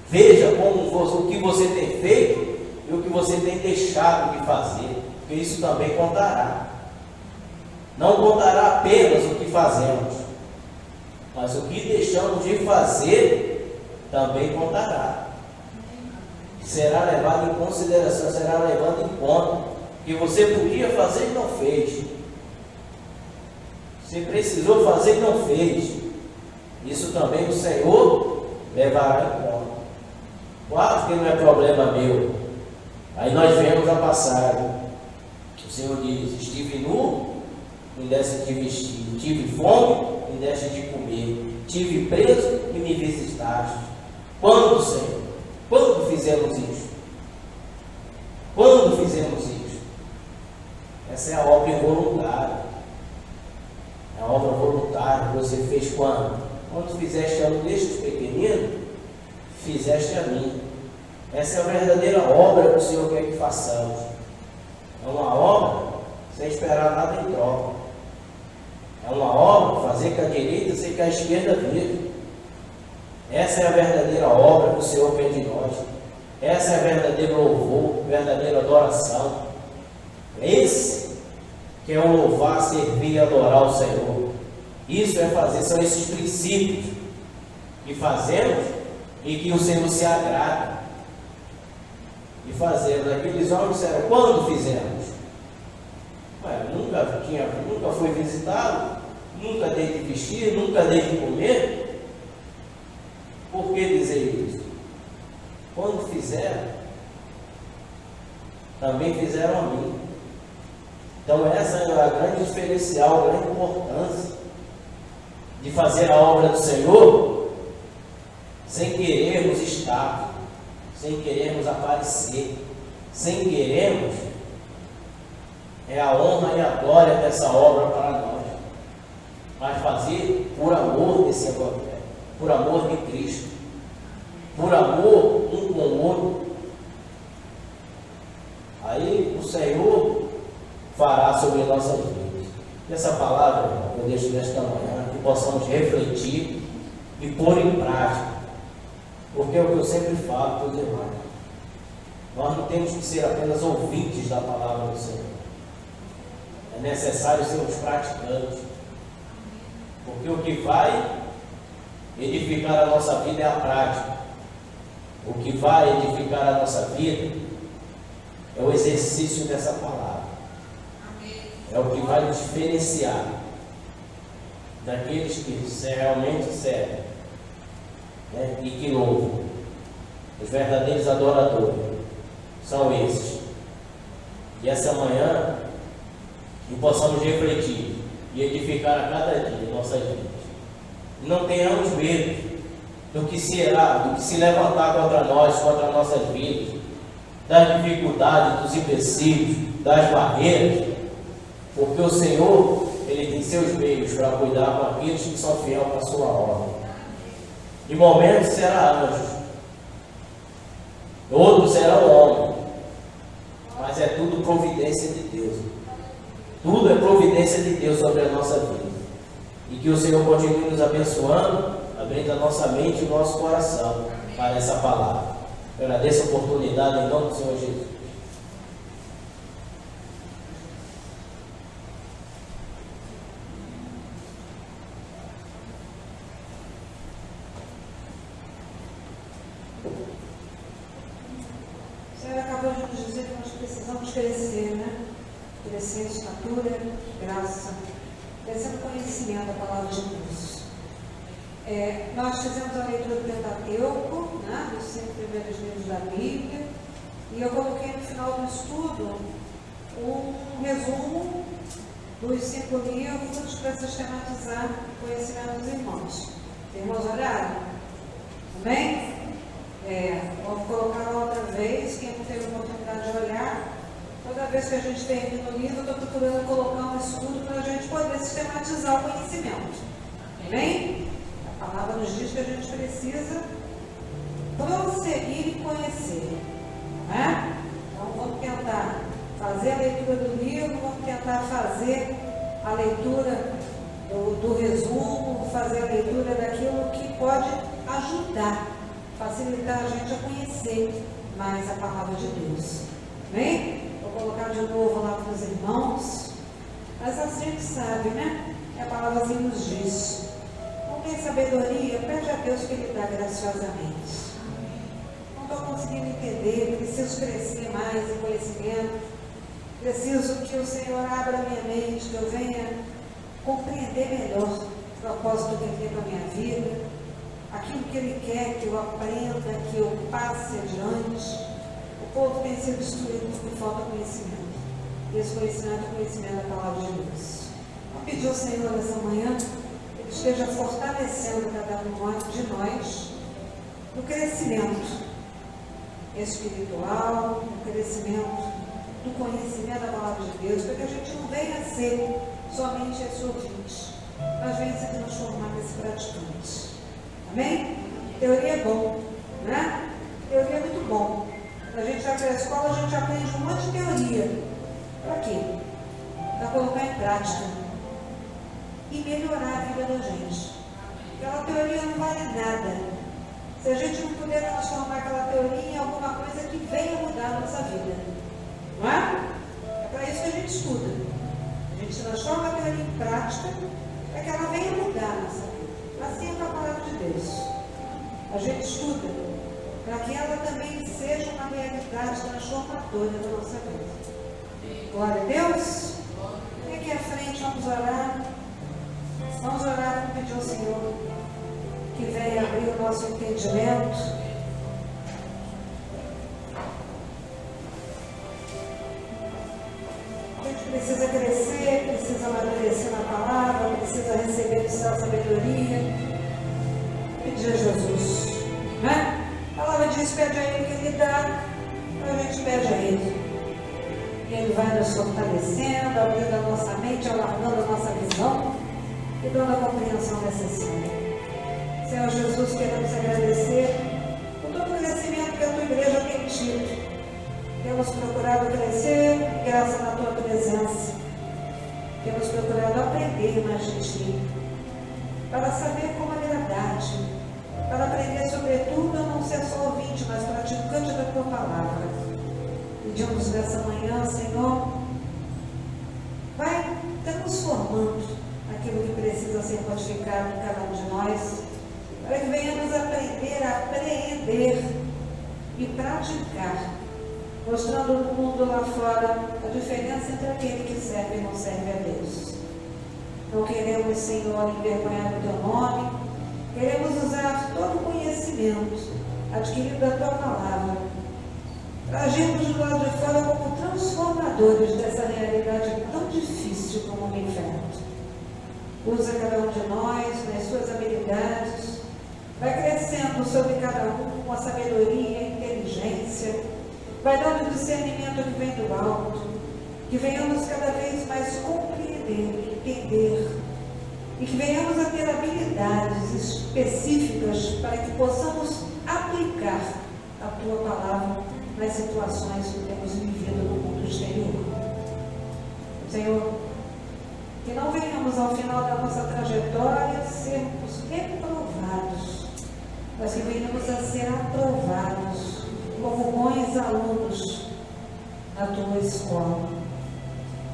Veja o que você tem feito e o que você tem deixado de fazer. Porque isso também contará. Não contará apenas o que fazemos, mas o que deixamos de fazer também contará. Será levado em consideração, será levado em conta. Que você podia fazer e não fez. Você precisou fazer e não fez. Isso também o Senhor levará em conta. Claro que não é problema meu. Aí nós vemos a passagem. O Senhor diz: estive nu, me deste de vestir. Tive fome, me deste de comer. Tive preso e me visitaste. Quando, Senhor? Quando fizemos isso? Quando fizemos isso? Essa é a obra involuntária. É a obra voluntária que você fez quando? Quando fizeste a um destes pequeninos, fizeste a mim. Essa é a verdadeira obra que o Senhor quer que façamos. É uma obra sem esperar nada em troca. É uma obra fazer com a direita sem que a esquerda veja. Essa é a verdadeira obra que o Senhor pede de nós. Essa é a verdadeira louvor, verdadeira adoração. Esse que é o louvar, servir e adorar o Senhor. Isso é fazer, são esses princípios que fazemos e que o Senhor se agrada. E fazemos. Aqueles homens disseram: quando fizemos? Nunca fui visitado, nunca dei de vestir, nunca dei de comer. Por que dizer isso? Quando fizeram, também fizeram a mim. Então essa é a grande diferencial, a grande importância de fazer a obra do Senhor sem querermos estar, sem querermos aparecer, sem querermos a honra e a glória dessa obra para nós, mas fazer por amor desse Evangelho, por amor de Cristo, por amor um com o outro. Aí o Senhor fará sobre nossas vidas. Essa palavra eu deixo nesta manhã, que possamos refletir e pôr em prática, porque é o que eu sempre falo para os irmãos: nós não temos que ser apenas ouvintes da palavra do Senhor, é necessário sermos praticantes, porque o que vai edificar a nossa vida é a prática. O que vai edificar a nossa vida é o exercício dessa palavra. É o que vai nos diferenciar daqueles que realmente servem, né, e que louvam. Os verdadeiros adoradores são esses. E essa manhã que possamos refletir e edificar a cada dia nossas vidas. E não tenhamos medo do que será, do que se levantar contra nós, contra nossas vidas, das dificuldades, dos empecilhos, das barreiras, porque o Senhor, Ele tem seus meios para cuidar com aqueles que são fiéis com a sua obra. De momentos será anjo, outros serão homem, mas é tudo providência de Deus. Tudo é providência de Deus sobre a nossa vida. E que o Senhor continue nos abençoando, abrindo a nossa mente e o nosso coração para essa palavra. Eu agradeço a oportunidade em nome do Senhor Jesus. O Senhor acabou de nos dizer que nós precisamos crescer, né? Crescer em estatura, graça, crescer no conhecimento da palavra de Deus. Nós fizemos a leitura do Pentateuco, né? Dos 5 primeiros livros da Bíblia, e eu coloquei no final do estudo um resumo dos 5 livros para sistematizar o conhecimento dos irmãos. Irmãos, oraram? Amém? Vamos colocar outra vez, quem não teve a oportunidade de olhar. Toda vez que a gente termina o livro, eu estou procurando colocar um estudo para a gente poder sistematizar o conhecimento. Amém? A palavra nos diz que a gente precisa prosseguir e conhecer. Né? Então vamos tentar fazer a leitura do livro, vamos tentar fazer a leitura do resumo, fazer a leitura daquilo que pode ajudar, facilitar a gente a conhecer mais a palavra de Deus. Amém? Vou colocar de novo lá para os irmãos. Mas a gente sabe, né? Que a palavra assim nos diz. Não tem sabedoria, pede a Deus que Ele dá graciosamente. Não estou conseguindo entender, preciso crescer mais em conhecimento. Preciso que o Senhor abra minha mente, que eu venha compreender melhor o propósito que Ele tem para a minha vida, aquilo que Ele quer que eu aprenda, que eu passe adiante. O povo tem sido destruído porque falta conhecimento. E esse conhecimento é o conhecimento da palavra de Deus. Vou pedir ao Senhor nessa manhã que Ele esteja fortalecendo cada um de nós no crescimento espiritual, no crescimento do conhecimento da palavra de Deus, para que a gente não venha a ser somente esse ouvinte, mas venha se transformar nesse praticante. Amém? Teoria é bom, né? Teoria é muito bom. Quando a gente vai para a escola, a gente aprende um monte de teoria. Para quê? Para colocar em prática e melhorar a vida da gente. Aquela teoria não vale nada se a gente não puder transformar aquela teoria em alguma coisa que venha mudar a nossa vida. Não é? É para isso que a gente estuda. A gente transforma a teoria em prática para que ela venha mudar a nossa vida. Assim é com a palavra de Deus. A gente estuda para que ela também seja uma realidade transformadora da nossa vida. Glória a Deus. Vem aqui à frente, vamos orar. Vamos orar para pedir ao Senhor que venha abrir o nosso entendimento. A gente precisa crescer, precisa amadurecer na palavra, precisa receber do céu sabedoria. Pedir a Jesus, né? A palavra diz: pede a Ele que Ele dá, então a gente pede a Ele. E Ele vai nos fortalecendo, abrindo a nossa mente, alargando a nossa visão e dando a compreensão necessária. Senhor Jesus, queremos agradecer por todo o crescimento que a Tua igreja tem tido. Temos procurado crescer graças à Tua presença. Temos procurado aprender mais de Ti, para saber como agradar-te, para aprender sobretudo a não ser só ouvinte, mas praticante da Tua palavra. Pedimos nessa manhã, Senhor, vai transformando aquilo que precisa ser modificado em cada um de nós, para que venhamos aprender a apreender e praticar, mostrando no mundo lá fora a diferença entre aquele que serve e não serve a Deus. Não queremos, Senhor, envergonhar o Teu nome, queremos usar todo o conhecimento adquirido da Tua palavra, para agirmos do lado de fora como transformadores dessa realidade tão difícil como o inferno. Usa cada um de nós nas suas habilidades, vai crescendo sobre cada um com a sabedoria e a inteligência, vai dando discernimento que vem do alto, que venhamos cada vez mais compreender, entender, e que venhamos a ter habilidades específicas para que possamos aplicar a Tua palavra nas situações que temos vivido no mundo exterior. Senhor, que não venhamos ao final da nossa trajetória sermos reprovados, mas que venhamos a ser aprovados como bons alunos na Tua escola.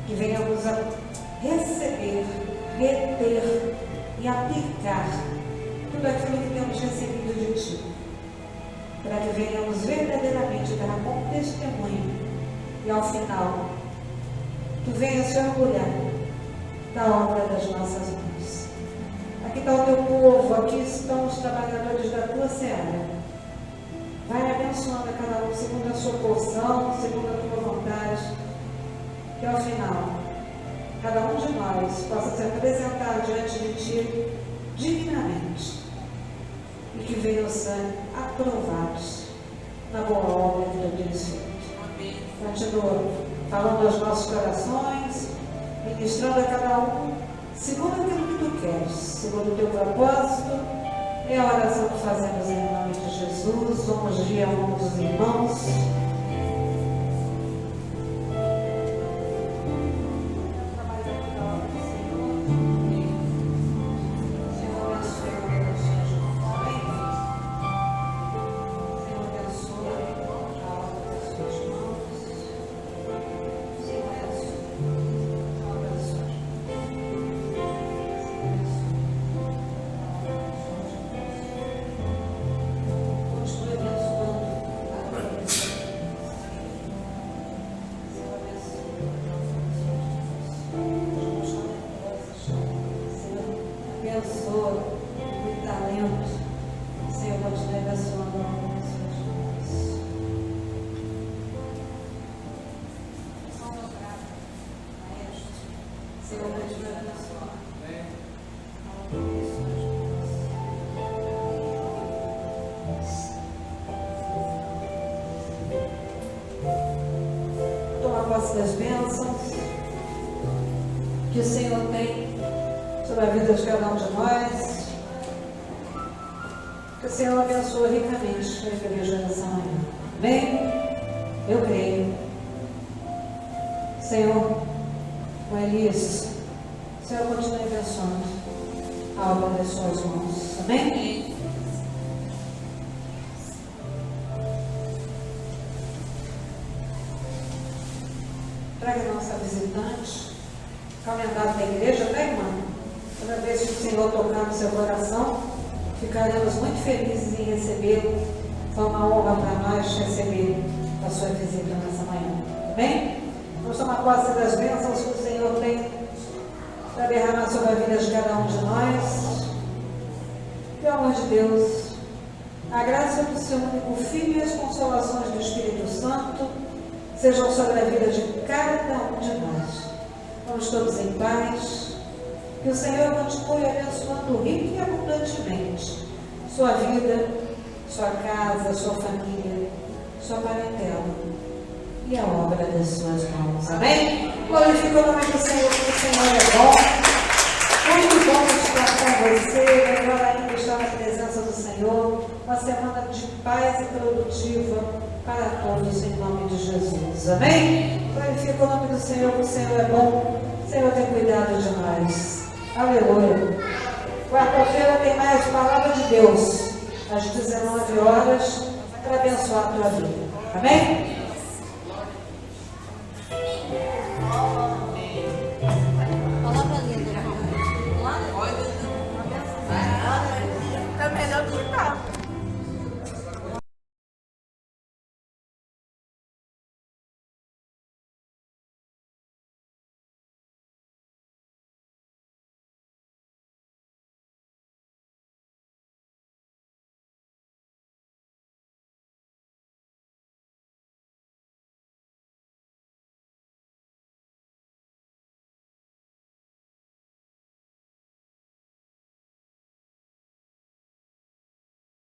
Que venhamos a receber, reter e aplicar tudo aquilo que temos recebido de Ti, para que venhamos verdadeiramente dar como testemunho e ao final Tu venhas se orgulhar da obra das nossas mãos. Aqui está o Teu povo, aqui estão os trabalhadores da Tua seara. Vai abençoando a cada um segundo a sua porção, segundo a Tua vontade, que ao final cada um de nós possa se apresentar diante de Ti dignamente e que venham ser aprovados na boa obra que Tu tens feito. Continua falando aos nossos corações, ministrando a cada um segundo aquilo que Tu queres, segundo o Teu propósito. É a oração que fazemos em nome de Jesus. Vamos guiar uns irmãos. Das bênçãos que o Senhor tem sobre a vida de cada um de nós, que o Senhor abençoe ricamente a igreja nessa manhã. Amém? Eu creio. Senhor, com Elias, o Senhor continue abençoando a obra das suas mãos. Amém? Traga a nossa visitante, calendário da igreja, tá, irmã? Toda vez que o Senhor tocar no seu coração, ficaremos muito felizes em recebê-lo. Foi uma honra para nós receber a sua visita nessa manhã. Amém? Vamos tomar posse das bênçãos que o Senhor tem para derramar sobre a vida de cada um de nós. Pelo amor de Deus, a graça do seu único Filho e as consolações do Espírito Santo sejam sobre a vida de cada um de nós. Vamos todos em paz. Que o Senhor continue abençoando rico e abundantemente sua vida, sua casa, sua família, sua parentela e a obra das suas mãos. Amém? Glorifica o nome do Senhor, porque o Senhor é bom. Muito bom estar com você. Agora ainda estar na presença do Senhor. Uma semana de paz e produtiva para todos, em nome de Jesus. Amém? Glorifica o nome do Senhor, porque o Senhor é bom. O Senhor tem cuidado de nós. Aleluia. Quarta-feira tem mais palavra de Deus, às 19 horas, para abençoar a tua vida. Amém? Palavra linda. Lá, olha. Tá melhor do que tá.